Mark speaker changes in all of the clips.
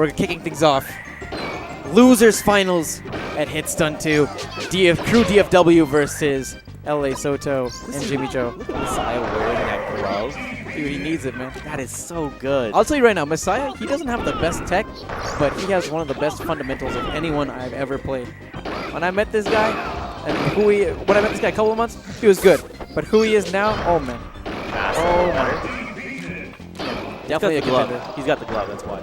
Speaker 1: we're kicking things off. Losers finals at Hitstun 2. Crew DFW versus LA Soto and Jimmy Joe.
Speaker 2: Look at Messiah wearing that glove.
Speaker 1: Dude, he needs it, man.
Speaker 2: That is so good.
Speaker 1: I'll tell you right now, Messiah, he doesn't have the best tech, but he has one of the best fundamentals of anyone I've ever played. When I met this guy, when I met this guy a couple of months, he was good. But who he is now, oh man. Oh my. Definitely a contender.
Speaker 2: He's got the glove, that's why.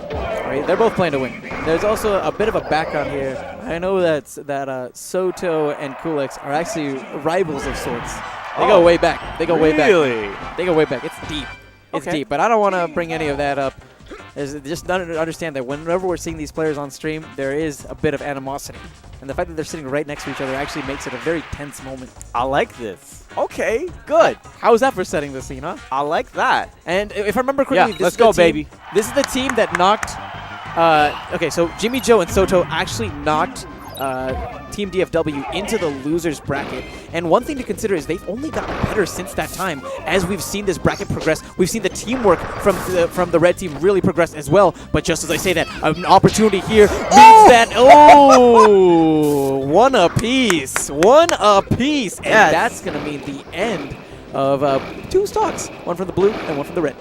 Speaker 1: Right, they're both playing to win. There's also a bit of a background here. I know that Soto and Culex are actually rivals of sorts. They go way back. They go way back.
Speaker 2: Really?
Speaker 1: They go way back. It's deep. It's deep. But I don't want to bring any of that up. Just understand that whenever we're seeing these players on stream, there is a bit of animosity. And the fact that they're sitting right next to each other actually makes it a very tense moment.
Speaker 2: I like this. Okay, good.
Speaker 1: How is that for setting the scene, huh?
Speaker 2: I like that.
Speaker 1: And if I remember correctly,
Speaker 2: let's go, baby.
Speaker 1: This is the team that knocked. Okay, so Jimmy Joe and Soto actually knocked Team DFW into the losers bracket. And one thing to consider is they've only gotten better since that time. As we've seen this bracket progress, we've seen the teamwork from the red team really progress as well. But just as I say that, an opportunity here means that one apiece, and that's gonna mean the end of 2 stocks, one from the blue and one from the red.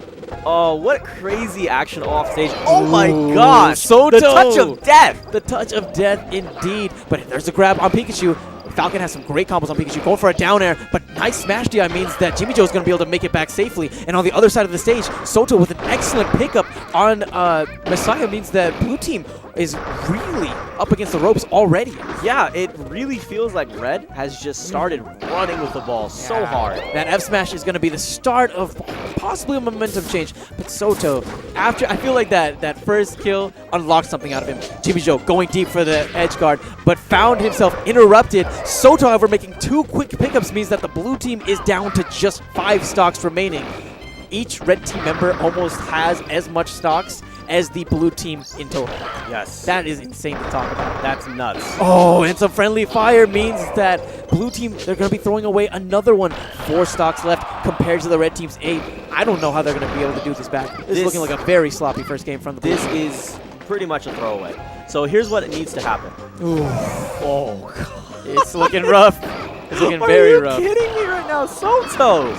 Speaker 2: Oh, what crazy action off stage. Oh my gosh.
Speaker 1: Soto.
Speaker 2: The touch of death.
Speaker 1: The touch of death indeed. But there's a grab on Pikachu. Falcon has some great combos on Pikachu, going for a down air, but nice smash DI means that Jimmy Joe is going to be able to make it back safely. And on the other side of the stage, Soto with an excellent pickup on Messiah means that blue team is really up against the ropes already.
Speaker 2: Yeah, it really feels like red has just started running with the ball so hard.
Speaker 1: That F smash is going to be the start of possibly a momentum change. But Soto, I feel like that first kill unlocked something out of him. Jimmy Joe going deep for the edge guard, but found himself interrupted. Soto, however, making 2 quick pickups means that the blue team is down to just 5 stocks remaining. Each red team member almost has as much stocks as the blue team in total.
Speaker 2: Yes.
Speaker 1: That is insane to talk about.
Speaker 2: That's nuts.
Speaker 1: Oh, and some friendly fire means that blue team, they're going to be throwing away another one. 4 stocks left compared to the red team's 8. I don't know how they're going to be able to do this back. This is looking like a very sloppy first game from the blue team.
Speaker 2: This is pretty much a throwaway. So here's what it needs to happen.
Speaker 1: Ooh. Oh, God. It's looking rough. It's looking very rough.
Speaker 2: Are you kidding me right now? Soto,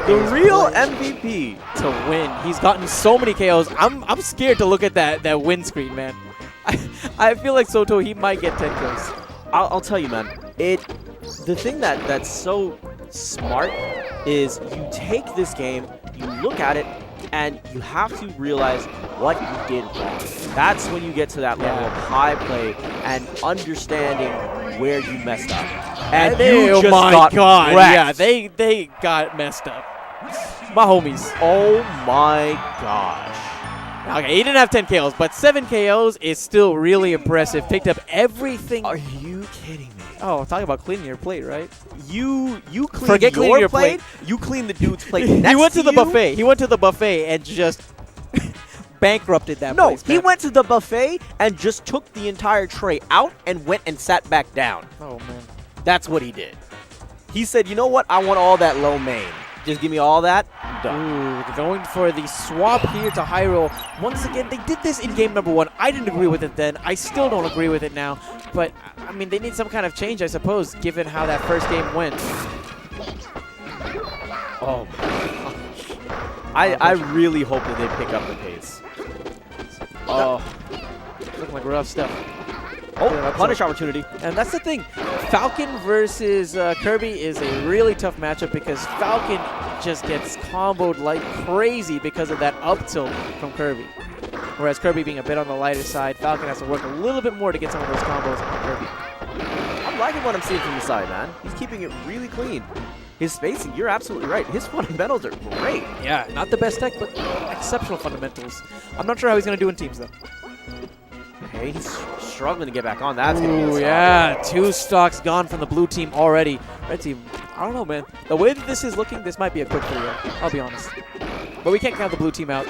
Speaker 2: the real MVP
Speaker 1: to win. He's gotten so many KOs. I'm scared to look at that win screen, man. I feel like Soto, he might get 10 kills.
Speaker 2: I'll tell you, man. The thing that's so smart is you take this game, you look at it, and you have to realize what you did wrong. That's when you get to that level of high play and understanding where you messed up. And you just got wrecked.
Speaker 1: Yeah, they got messed up. My homies.
Speaker 2: Oh my gosh.
Speaker 1: Okay, he didn't have 10 KOs, but 7 KOs is still really impressive. Picked up everything.
Speaker 2: Are you kidding me?
Speaker 1: Oh, talking about cleaning your plate, right?
Speaker 2: You clean
Speaker 1: Forget cleaning your
Speaker 2: plate. You clean the dude's plate next
Speaker 1: He went to the
Speaker 2: you?
Speaker 1: buffet. He went to the buffet and just bankrupted that place.
Speaker 2: No, he went to the buffet and just took the entire tray out and went and sat back down.
Speaker 1: Oh, man.
Speaker 2: That's what he did. He said, you know what? I want all that low main. Just give me all that. I'm done.
Speaker 1: Ooh, going for the swap here to high roll. Once again, they did this in game number 1. I didn't agree with it then. I still don't agree with it now. But, I mean, they need some kind of change, I suppose, given how that first game went.
Speaker 2: Oh, my gosh. I really hope that they pick up the pace.
Speaker 1: Oh, looking like rough stuff.
Speaker 2: Oh, punish opportunity.
Speaker 1: And that's the thing. Falcon versus Kirby is a really tough matchup because Falcon just gets comboed like crazy because of that up tilt from Kirby. Whereas Kirby being a bit on the lighter side, Falcon has to work a little bit more to get some of those combos on Kirby.
Speaker 2: I'm liking what I'm seeing from the side, man. He's keeping it really clean. His spacing, you're absolutely right. His fundamentals are great.
Speaker 1: Yeah, not the best tech, but exceptional fundamentals. I'm not sure how he's going to do in teams, though.
Speaker 2: Okay, he's struggling to get back on. That's going to be a
Speaker 1: yeah, 2 stocks gone from the blue team already. Red team, I don't know, man. The way that this is looking, this might be a quick 3-0. I'll be honest. But we can't count the blue team out.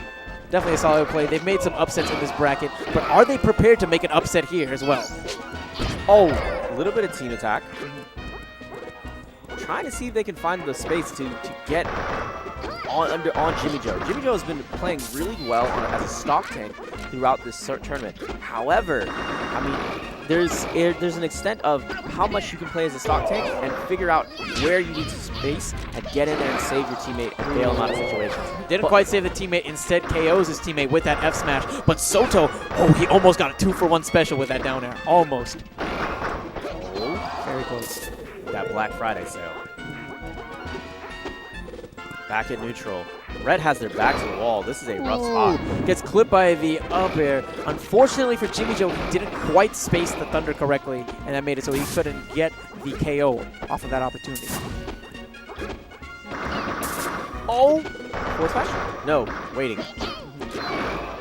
Speaker 1: Definitely a solid play. They've made some upsets in this bracket, but are they prepared to make an upset here as well?
Speaker 2: Oh, a little bit of team attack. Trying to see if they can find the space to get on Jimmy Joe. Jimmy Joe has been playing really well as a stock tank, throughout this tournament. However, I mean, there's an extent of how much you can play as a stock tank and figure out where you need to space and get in there and save your teammate and bail him out of situations.
Speaker 1: Didn't quite save the teammate, instead KOs his teammate with that F smash. But Soto, oh, he almost got a 2-for-1 special with that down air. Almost.
Speaker 2: Oh,
Speaker 1: Very close.
Speaker 2: that Black Friday sale. Back at neutral. Red has their back to the wall. This is a rough spot.
Speaker 1: Gets clipped by the up air. Unfortunately for Jimmy Joe, he didn't quite space the thunder correctly, and that made it so he couldn't get the KO off of that opportunity.
Speaker 2: Oh! Forward smash? No, waiting.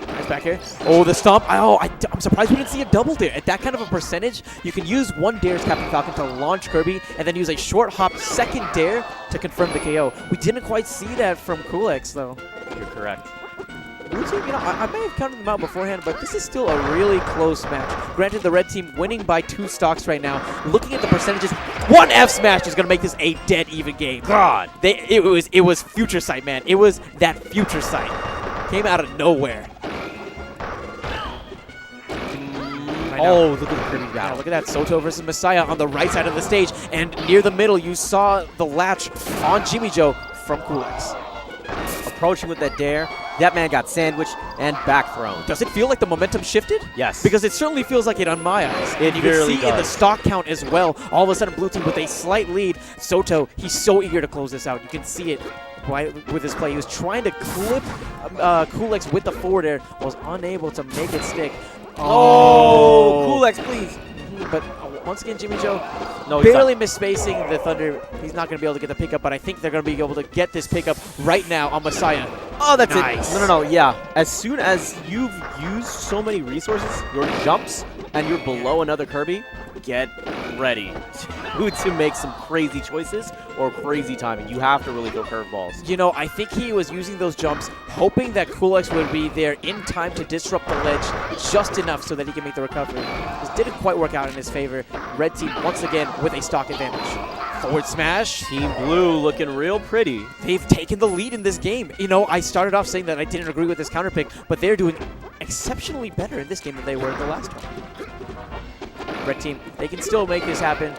Speaker 1: Nice back here. Oh, the stomp. I'm surprised we didn't see a double dare. At that kind of a percentage, you can use one dare as Captain Falcon to launch Kirby, and then use a short hop second dare to confirm the KO. We didn't quite see that from Culex, though.
Speaker 2: You're correct.
Speaker 1: Blue team, you know, I may have counted them out beforehand, but this is still a really close match. Granted, the red team winning by 2 stocks right now. Looking at the percentages, one F smash is going to make this a dead even game.
Speaker 2: God.
Speaker 1: It was future sight, man. It was that future sight. Came out of nowhere.
Speaker 2: Oh, look at the Kirby
Speaker 1: Yeah,
Speaker 2: battle.
Speaker 1: look at that. Soto versus Messiah on the right side of the stage. And near the middle, you saw the latch on Jimmy Joe from Culex.
Speaker 2: Approaching with that dare. That man got sandwiched and back thrown.
Speaker 1: Does it feel like the momentum shifted?
Speaker 2: Yes.
Speaker 1: Because it certainly feels like it on my eyes.
Speaker 2: It
Speaker 1: you can
Speaker 2: really
Speaker 1: see in the
Speaker 2: does.
Speaker 1: stock count as well. All of a sudden, blue team with a slight lead. Soto, he's so eager to close this out. You can see it with his play. He was trying to clip Culex with the forward air. Was unable to make it stick.
Speaker 2: Oh, Culex, please.
Speaker 1: But once again, Jimmy Joe
Speaker 2: No, he's
Speaker 1: barely
Speaker 2: not.
Speaker 1: misspacing the thunder. He's not going to be able to get the pickup, but I think they're going to be able to get this pickup right now on Messiah.
Speaker 2: Oh, that's
Speaker 1: Nice.
Speaker 2: it. No, yeah. As soon as you've used so many resources, your jumps, and you're below another Kirby, get ready to make some crazy choices or crazy timing. You have to really go curveballs.
Speaker 1: You know, I think he was using those jumps, hoping that Culex would be there in time to disrupt the ledge just enough so that he can make the recovery. This didn't quite work out in his favor. Red team, once again, with a stock advantage. Forward smash.
Speaker 2: Team Blue looking real pretty.
Speaker 1: They've taken the lead in this game. You know, I started off saying that I didn't agree with this counter pick, but they're doing exceptionally better in this game than they were in the last one. Red team, they can still make this happen.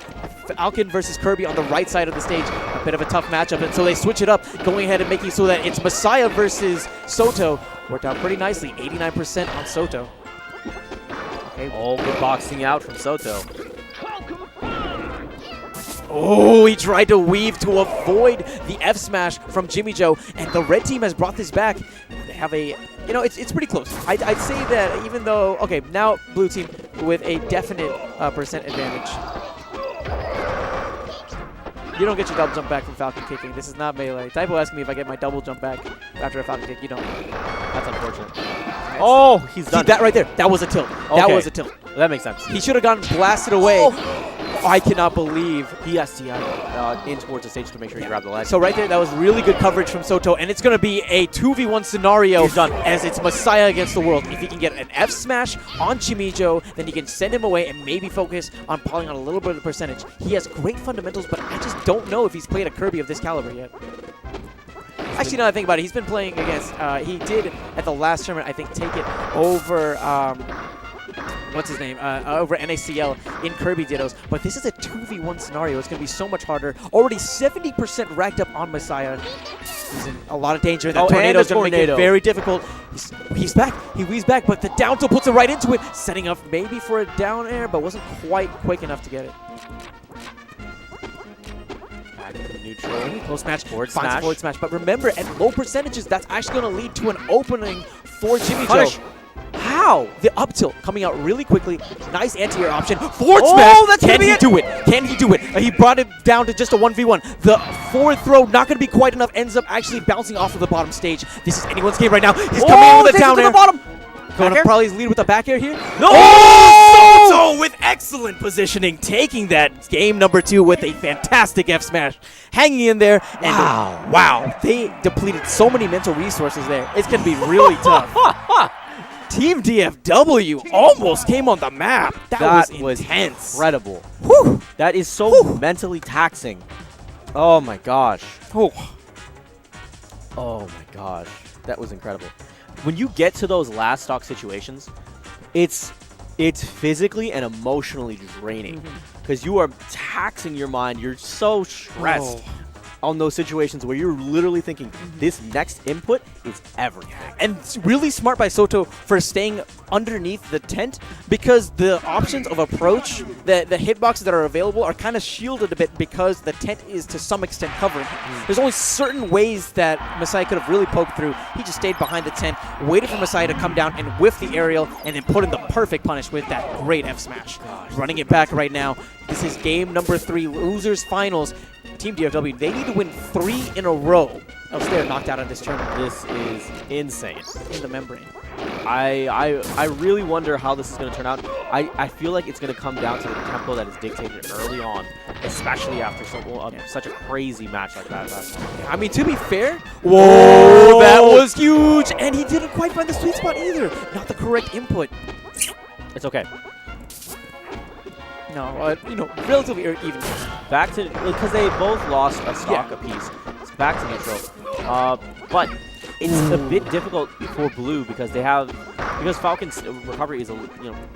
Speaker 1: Falcon versus Kirby on the right side of the stage. A bit of a tough matchup, and so they switch it up, going ahead and making so that it's Messiah versus Soto. Worked out pretty nicely, 89% on Soto. Okay.
Speaker 2: Oh, good boxing out from Soto.
Speaker 1: Oh, he tried to weave to avoid the F smash from Jimmy Joe, and the red team has brought this back. They have a, you know, it's pretty close. I'd say that even though, okay, now blue team with a definite percent advantage. You don't get your double jump back from Falcon kicking. This is not melee. Typo asked me if I get my double jump back after a Falcon kick. You don't.
Speaker 2: That's unfortunate. Oh, he's done.
Speaker 1: See, that right there, that was a tilt. That
Speaker 2: Okay.
Speaker 1: was a tilt.
Speaker 2: That makes sense.
Speaker 1: He should have gotten blasted away. I cannot believe.
Speaker 2: He has to in towards the stage to make sure he grabs the ledge.
Speaker 1: So right there, that was really good coverage from Soto, and it's going to be a 2v1 scenario.
Speaker 2: He's done.
Speaker 1: As it's Messiah against the world. If he can get an F smash on Jimmy Joe, then he can send him away and maybe focus on piling on a little bit of the percentage. He has great fundamentals, but I just don't know if he's played a Kirby of this caliber yet. Actually, now that I think about it, he's been playing against, he did at the last tournament, I think, take it over, what's his name, over NACL in Kirby Dittos. But this is a 2v1 scenario. It's going to be so much harder. Already 70% racked up on Messiah. He's in a lot of danger. That tornado is going to make it very difficult. He's back. He weaves back, but the down tilt puts it right into it, setting up maybe for a down air, but wasn't quite quick enough to get it.
Speaker 2: Neutral.
Speaker 1: Close match.
Speaker 2: Forward
Speaker 1: Finds a
Speaker 2: smash.
Speaker 1: forward smash. But remember, at low percentages, that's actually going to lead to an opening for Jimmy
Speaker 2: Punish.
Speaker 1: Joe. How? The up tilt coming out really quickly. Nice anti-air option. Forward
Speaker 2: Oh,
Speaker 1: smash.
Speaker 2: that's
Speaker 1: Can
Speaker 2: gonna be
Speaker 1: he
Speaker 2: it.
Speaker 1: do it? Can he do it? He brought it down to just a 1v1. The forward throw, not going to be quite enough. Ends up actually bouncing off of the bottom stage. This is anyone's game right now. He's coming in with a
Speaker 2: takes it
Speaker 1: down
Speaker 2: to
Speaker 1: air.
Speaker 2: the bottom.
Speaker 1: Going
Speaker 2: Back
Speaker 1: to
Speaker 2: air?
Speaker 1: probably lead with a back air here.
Speaker 2: No!
Speaker 1: Oh! Soto with excellent positioning, taking that game number 2 with a fantastic F smash, hanging in there. And wow, they depleted so many mental resources there. It's going to be really tough. Team DFW almost came on the map. That was intense.
Speaker 2: Incredible.
Speaker 1: Whew.
Speaker 2: That is so mentally taxing. Oh my gosh.
Speaker 1: Oh.
Speaker 2: Oh my gosh. That was incredible. when you get to those last stock situations, it's physically and emotionally draining because you are taxing your mind. You're so stressed on those situations where you're literally thinking this next input is everything.
Speaker 1: And it's really smart by Soto for staying underneath the tent because the options of approach, the hitboxes that are available are kind of shielded a bit because the tent is to some extent covered. There's only certain ways that Masai could have really poked through. He just stayed behind the tent, waited for Masai to come down and whiff the aerial, and then put in the perfect punish with that great F smash. Running it back right now. This is game number 3, losers finals. Team DFW, they need to win 3 in a row, else they're knocked out of this tournament.
Speaker 2: This is insane.
Speaker 1: In the membrane.
Speaker 2: I really wonder how this is going to turn out. I feel like it's going to come down to the tempo that is dictated early on, especially after such a crazy match like that.
Speaker 1: I mean, to be fair, whoa, that was huge, and he didn't quite find the sweet spot either. Not the correct input.
Speaker 2: It's okay.
Speaker 1: No, relatively even.
Speaker 2: Back to, because they both lost a stock apiece. It's back to neutral. But it's a bit difficult for Blue because Falcon's recovery is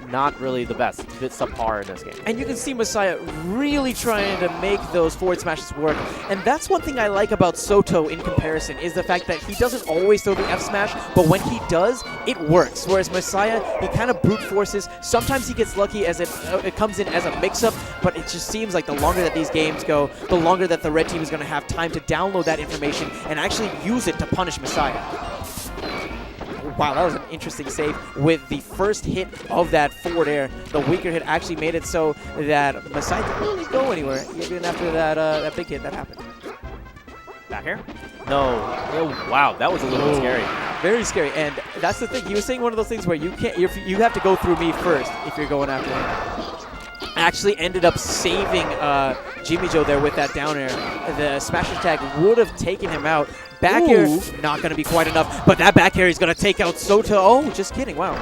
Speaker 2: not really the best. It's a bit subpar in this game.
Speaker 1: And you can see Messiah really trying to make those forward smashes work. And that's one thing I like about Soto in comparison is the fact that he doesn't always throw the F smash, but when he does, it works. Whereas Messiah, he kind of brute forces. Sometimes he gets lucky as it comes in as a mix-up, but it just seems like the longer that these games go, the longer that the red team is going to have time to download that information and actually use it to punish Messiah. Wow, that was an interesting save with the first hit of that forward air. The weaker hit actually made it so that Masai didn't really go anywhere, even after that big hit that happened.
Speaker 2: Back air? No. Oh, wow, that was a little scary.
Speaker 1: Very scary, and that's the thing. He was saying one of those things where you have to go through me first if you're going after him. Actually ended up saving Jimmy Joe there with that down air. The smash attack would have taken him out. Back air, not going to be quite enough, but that back air is going to take out Soto. Oh, just kidding. Wow.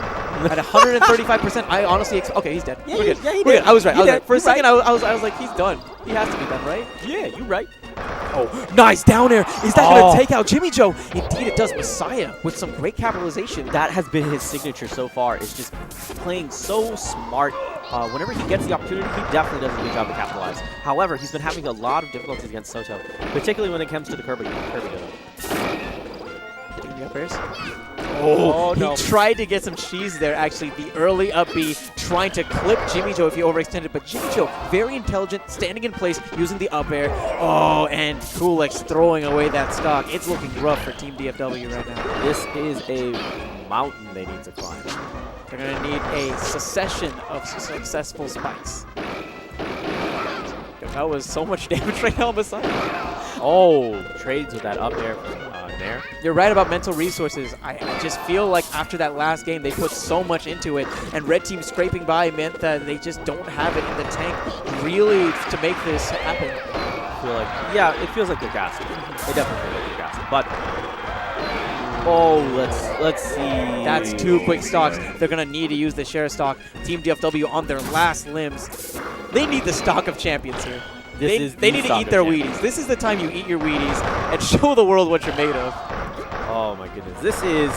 Speaker 1: At 135%, I honestly... Okay, he's dead.
Speaker 2: Yeah,
Speaker 1: We're good.
Speaker 2: Yeah,
Speaker 1: We're good. I was right. For a second,
Speaker 2: right.
Speaker 1: I was like, he's done. He has to be done, right?
Speaker 2: Yeah, you're right.
Speaker 1: Oh, nice down air. Is that going to take out Jimmy Joe? Indeed, it does. Messiah with some great capitalization.
Speaker 2: That has been his signature so far. It's just playing so smart. Whenever he gets the opportunity, he definitely does a good job to capitalize. However, he's been having a lot of difficulties against Soto, particularly when it comes to the Kirby dodo.
Speaker 1: Oh, no. He tried to get some cheese there, actually. The early up B trying to clip Jimmy Joe if he overextended, but Jimmy Joe, very intelligent, standing in place, using the up air. Oh, and Culex throwing away that stock. It's looking rough for Team DFW right now.
Speaker 2: This is a mountain they need to climb.
Speaker 1: They're going to need a succession of successful spikes. That was so much damage right now on the side.
Speaker 2: Oh, trades with that up air from there.
Speaker 1: You're right about mental resources. I just feel like after that last game, they put so much into it, and Red Team scraping by meant that they just don't have it in the tank really to make this happen.
Speaker 2: I feel like, yeah, it feels like they're gassing. They definitely feel like they're gassing. But, oh, let's see.
Speaker 1: That's 2 quick stocks. They're going to need to use the share stock. Team DFW on their last limbs. They need the stock of champions here. They need to eat their Wheaties. This is the time you eat your Wheaties and show the world what you're made of.
Speaker 2: Oh my goodness. This is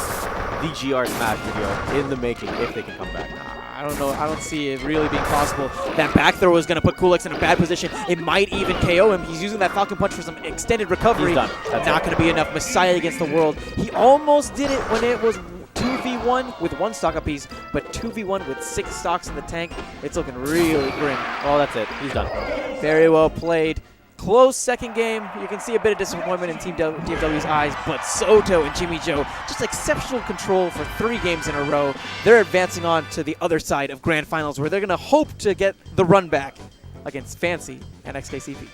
Speaker 2: the GR Smash video in the making if they can come back.
Speaker 1: I don't know. I don't see it really being possible. That back throw is going to put Culex in a bad position. It might even KO him. He's using that Falcon Punch for some extended recovery.
Speaker 2: He's done.
Speaker 1: Not going to be enough. Messiah against the world. He almost did it when it was 2v1 with 1 stock apiece, but 2v1 with 6 stocks in the tank. It's looking really grim.
Speaker 2: Oh, that's it. He's done.
Speaker 1: Very well played. Close second game. You can see a bit of disappointment in Team DFW's eyes, but Soto and Jimmy Joe, just exceptional control for 3 games in a row. They're advancing on to the other side of Grand Finals, where they're going to hope to get the run back against Fancy and XKCP.